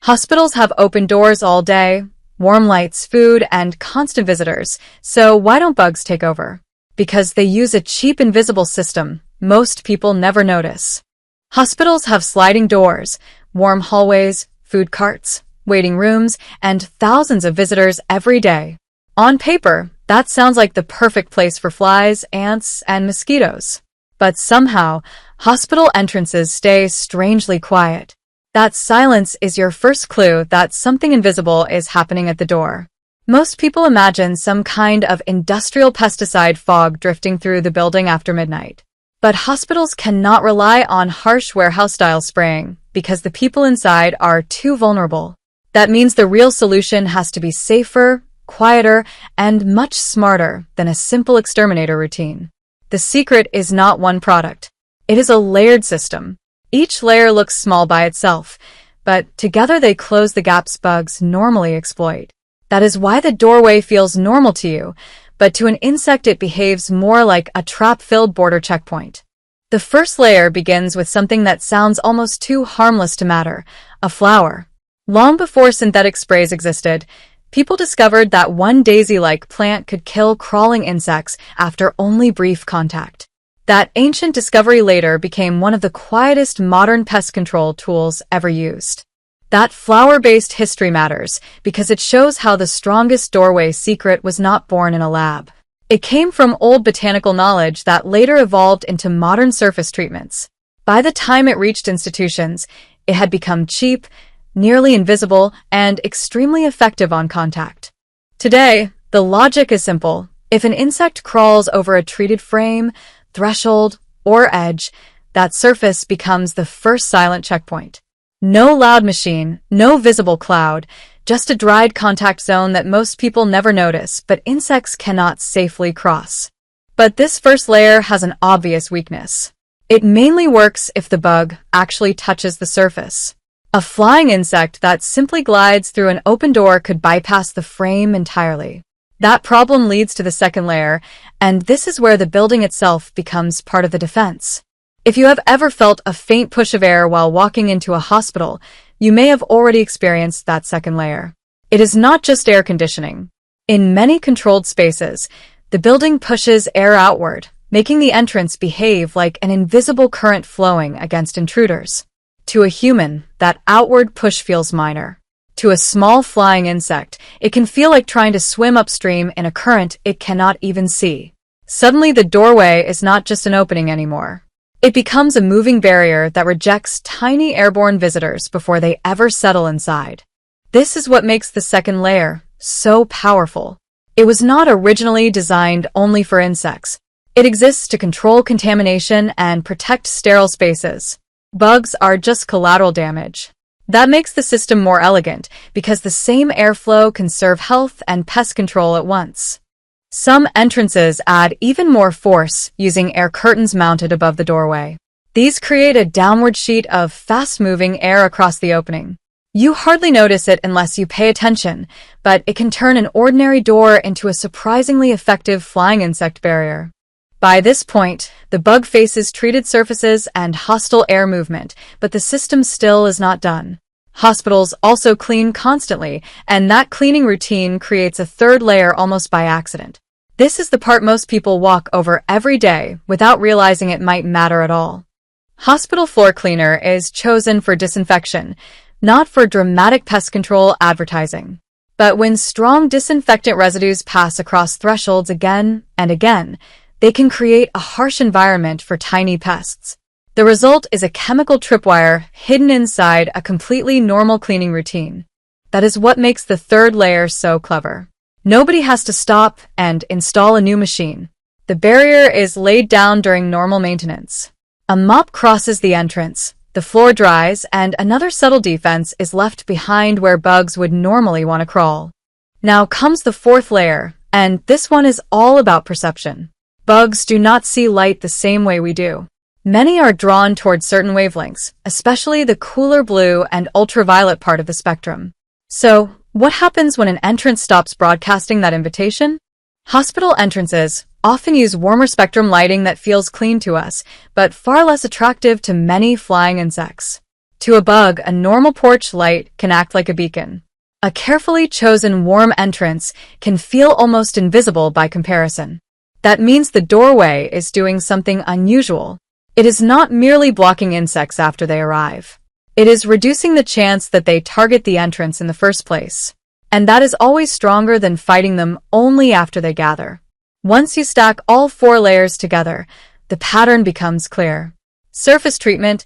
Hospitals have open doors all day, warm lights, food, and constant visitors, so why don't bugs take over? Because they use a cheap invisible system most people never notice. Hospitals have sliding doors, warm hallways, food carts, waiting rooms, and thousands of visitors every day. On paper, that sounds like the perfect place for flies, ants, and mosquitoes. But somehow, hospital entrances stay strangely quiet. That silence is your first clue that something invisible is happening at the door. Most people imagine some kind of industrial pesticide fog drifting through the building after midnight. But hospitals cannot rely on harsh warehouse-style spraying because the people inside are too vulnerable. That means the real solution has to be safer, quieter, and much smarter than a simple exterminator routine. The secret is not one product. It is a layered system. Each layer looks small by itself, but together they close the gaps bugs normally exploit. That is why the doorway feels normal to you, but to an insect it behaves more like a trap-filled border checkpoint. The first layer begins with something that sounds almost too harmless to matter, a flower. Long before synthetic sprays existed, people discovered that one daisy-like plant could kill crawling insects after only brief contact. That ancient discovery later became one of the quietest modern pest control tools ever used. That flower-based history matters because it shows how the strongest doorway secret was not born in a lab. It came from old botanical knowledge that later evolved into modern surface treatments. By the time it reached institutions, it had become cheap, nearly invisible, and extremely effective on contact. Today, the logic is simple. If an insect crawls over a treated frame, threshold, or edge, that surface becomes the first silent checkpoint. No loud machine, no visible cloud, just a dried contact zone that most people never notice, but insects cannot safely cross. But this first layer has an obvious weakness. It mainly works if the bug actually touches the surface. A flying insect that simply glides through an open door could bypass the frame entirely. That problem leads to the second layer, and this is where the building itself becomes part of the defense. If you have ever felt a faint push of air while walking into a hospital, you may have already experienced that second layer. It is not just air conditioning. In many controlled spaces, the building pushes air outward, making the entrance behave like an invisible current flowing against intruders. To a human, that outward push feels minor. To a small flying insect, it can feel like trying to swim upstream in a current it cannot even see. Suddenly, the doorway is not just an opening anymore. It becomes a moving barrier that rejects tiny airborne visitors before they ever settle inside. This is what makes the second layer so powerful. It was not originally designed only for insects. It exists to control contamination and protect sterile spaces. Bugs are just collateral damage. That makes the system more elegant because the same airflow can serve health and pest control at once. Some entrances add even more force using air curtains mounted above the doorway. These create a downward sheet of fast-moving air across the opening. You hardly notice it unless you pay attention, but it can turn an ordinary door into a surprisingly effective flying insect barrier. By this point, the bug faces treated surfaces and hostile air movement, but the system still is not done. Hospitals also clean constantly, and that cleaning routine creates a third layer almost by accident. This is the part most people walk over every day without realizing it might matter at all. Hospital floor cleaner is chosen for disinfection, not for dramatic pest control advertising. But when strong disinfectant residues pass across thresholds again and again, they can create a harsh environment for tiny pests. The result is a chemical tripwire hidden inside a completely normal cleaning routine. That is what makes the third layer so clever. Nobody has to stop and install a new machine. The barrier is laid down during normal maintenance. A mop crosses the entrance, the floor dries, and another subtle defense is left behind where bugs would normally want to crawl. Now comes the fourth layer, and this one is all about perception. Bugs do not see light the same way we do. Many are drawn toward certain wavelengths, especially the cooler blue and ultraviolet part of the spectrum. So, what happens when an entrance stops broadcasting that invitation? Hospital entrances often use warmer spectrum lighting that feels clean to us, but far less attractive to many flying insects. To a bug, a normal porch light can act like a beacon. A carefully chosen warm entrance can feel almost invisible by comparison. That means the doorway is doing something unusual. It is not merely blocking insects after they arrive. It is reducing the chance that they target the entrance in the first place. And that is always stronger than fighting them only after they gather. Once you stack all 4 layers together, the pattern becomes clear. Surface treatment,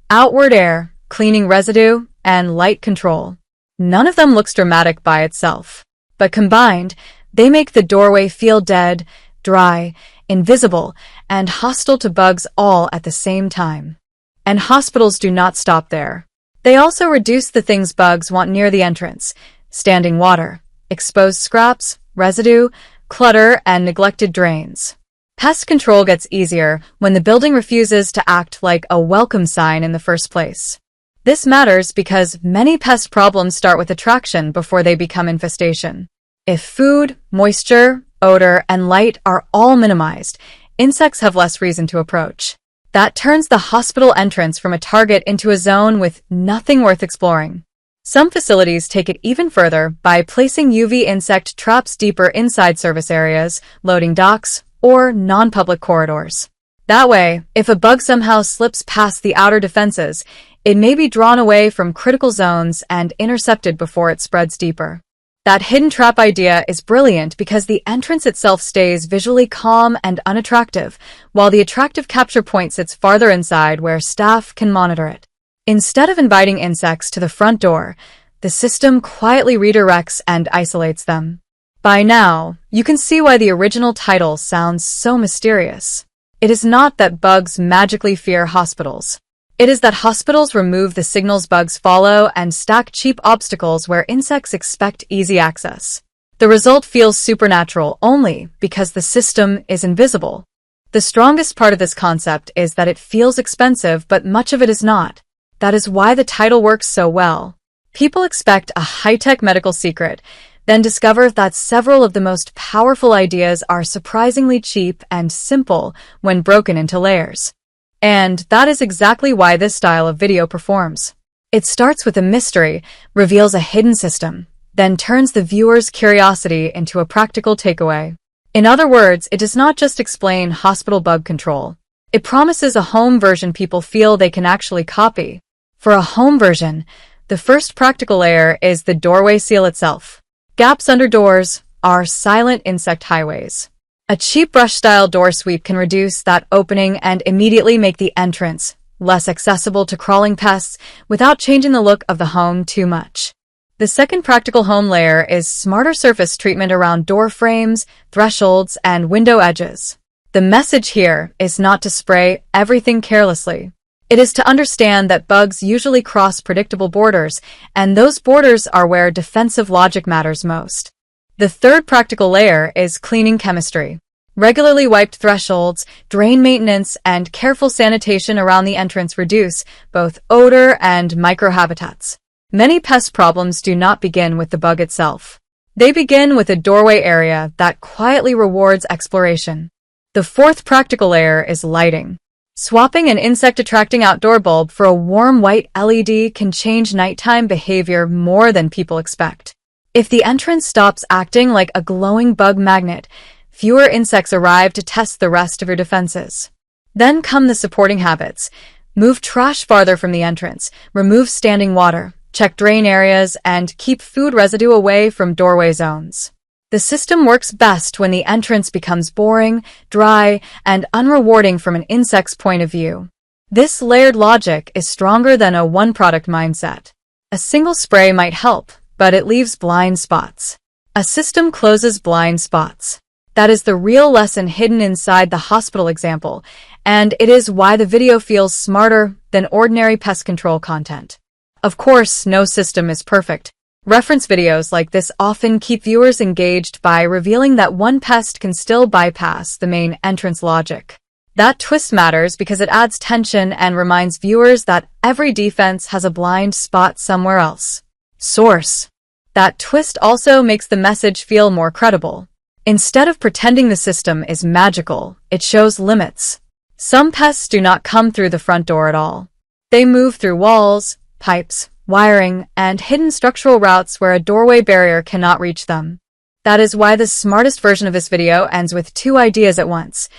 outward air, cleaning residue, and light control. None of them looks dramatic by itself. But combined, they make the doorway feel dead, dry, invisible, and hostile to bugs all at the same time. And hospitals do not stop there. They also reduce the things bugs want near the entrance: standing water, exposed scraps, residue, clutter, and neglected drains. Pest control gets easier when the building refuses to act like a welcome sign in the first place. This matters because many pest problems start with attraction before they become infestation. If food, moisture, odor, and light are all minimized, insects have less reason to approach. That turns the hospital entrance from a target into a zone with nothing worth exploring. Some facilities take it even further by placing UV insect traps deeper inside service areas, loading docks, or non-public corridors. That way, if a bug somehow slips past the outer defenses, it may be drawn away from critical zones and intercepted before it spreads deeper. That hidden trap idea is brilliant because the entrance itself stays visually calm and unattractive, while the attractive capture point sits farther inside where staff can monitor it. Instead of inviting insects to the front door, the system quietly redirects and isolates them. By now, you can see why the original title sounds so mysterious. It is not that bugs magically fear hospitals. It is that hospitals remove the signals bugs follow and stack cheap obstacles where insects expect easy access. The result feels supernatural only because the system is invisible. The strongest part of this concept is that it feels expensive, but much of it is not. That is why the title works so well. People expect a high-tech medical secret, then discover that several of the most powerful ideas are surprisingly cheap and simple when broken into layers. And that is exactly why this style of video performs. It starts with a mystery, reveals a hidden system, then turns the viewer's curiosity into a practical takeaway. In other words, it does not just explain hospital bug control. It promises a home version people feel they can actually copy. For a home version, the first practical layer is the doorway seal itself. Gaps under doors are silent insect highways. A cheap brush-style door sweep can reduce that opening and immediately make the entrance less accessible to crawling pests without changing the look of the home too much. The second practical home layer is smarter surface treatment around door frames, thresholds, and window edges. The message here is not to spray everything carelessly. It is to understand that bugs usually cross predictable borders, and those borders are where defensive logic matters most. The third practical layer is cleaning chemistry. Regularly wiped thresholds, drain maintenance, and careful sanitation around the entrance reduce both odor and microhabitats. Many pest problems do not begin with the bug itself. They begin with a doorway area that quietly rewards exploration. The fourth practical layer is lighting. Swapping an insect-attracting outdoor bulb for a warm white LED can change nighttime behavior more than people expect. If the entrance stops acting like a glowing bug magnet, fewer insects arrive to test the rest of your defenses. Then come the supporting habits. Move trash farther from the entrance, remove standing water, check drain areas, and keep food residue away from doorway zones. The system works best when the entrance becomes boring, dry, and unrewarding from an insect's point of view. This layered logic is stronger than a one-product mindset. A single spray might help, but it leaves blind spots. A system closes blind spots. That is the real lesson hidden inside the hospital example, and it is why the video feels smarter than ordinary pest control content. Of course, no system is perfect. Reference videos like this often keep viewers engaged by revealing that one pest can still bypass the main entrance logic. That twist matters because it adds tension and reminds viewers that every defense has a blind spot somewhere else. Source. That twist also makes the message feel more credible. Instead of pretending the system is magical, it shows limits. Some pests do not come through the front door at all. They move through walls, pipes, wiring, and hidden structural routes where a doorway barrier cannot reach them. That is why the smartest version of this video ends with two ideas at once.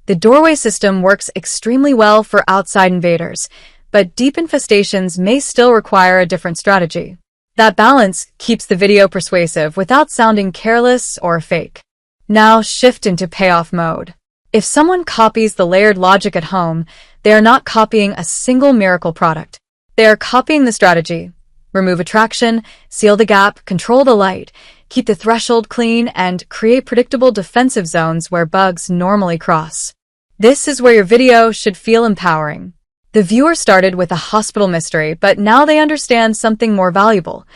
The doorway system works extremely well for outside invaders, but deep infestations may still require a different strategy. That balance keeps the video persuasive without sounding careless or fake. Now shift into payoff mode. If someone copies the layered logic at home, they are not copying a single miracle product. They are copying the strategy. Remove attraction, seal the gap, control the light, keep the threshold clean, and create predictable defensive zones where bugs normally cross. This is where your video should feel empowering. The viewer started with a hospital mystery, but now they understand something more valuable.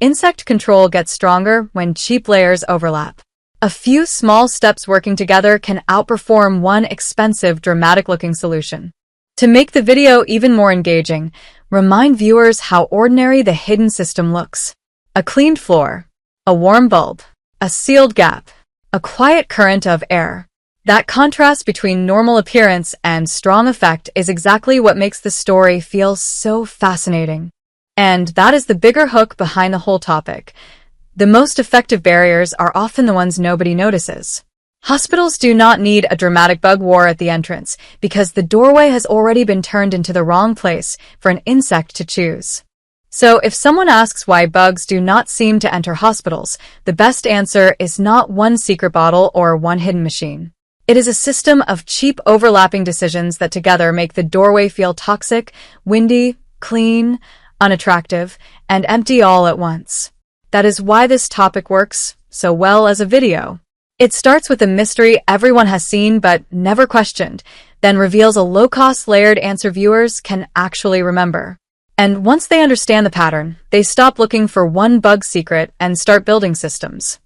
Insect control gets stronger when cheap layers overlap. A few small steps working together can outperform one expensive, dramatic-looking solution. To make the video even more engaging, remind viewers how ordinary the hidden system looks. A cleaned floor, a warm bulb, a sealed gap, a quiet current of air. That contrast between normal appearance and strong effect is exactly what makes the story feel so fascinating. And that is the bigger hook behind the whole topic. The most effective barriers are often the ones nobody notices. Hospitals do not need a dramatic bug war at the entrance because the doorway has already been turned into the wrong place for an insect to choose. So if someone asks why bugs do not seem to enter hospitals, the best answer is not one secret bottle or one hidden machine. It is a system of cheap overlapping decisions that together make the doorway feel toxic, windy, clean, unattractive, and empty all at once. That is why this topic works so well as a video. It starts with a mystery everyone has seen but never questioned, then reveals a low-cost layered answer viewers can actually remember. And once they understand the pattern, they stop looking for one bug secret and start building systems.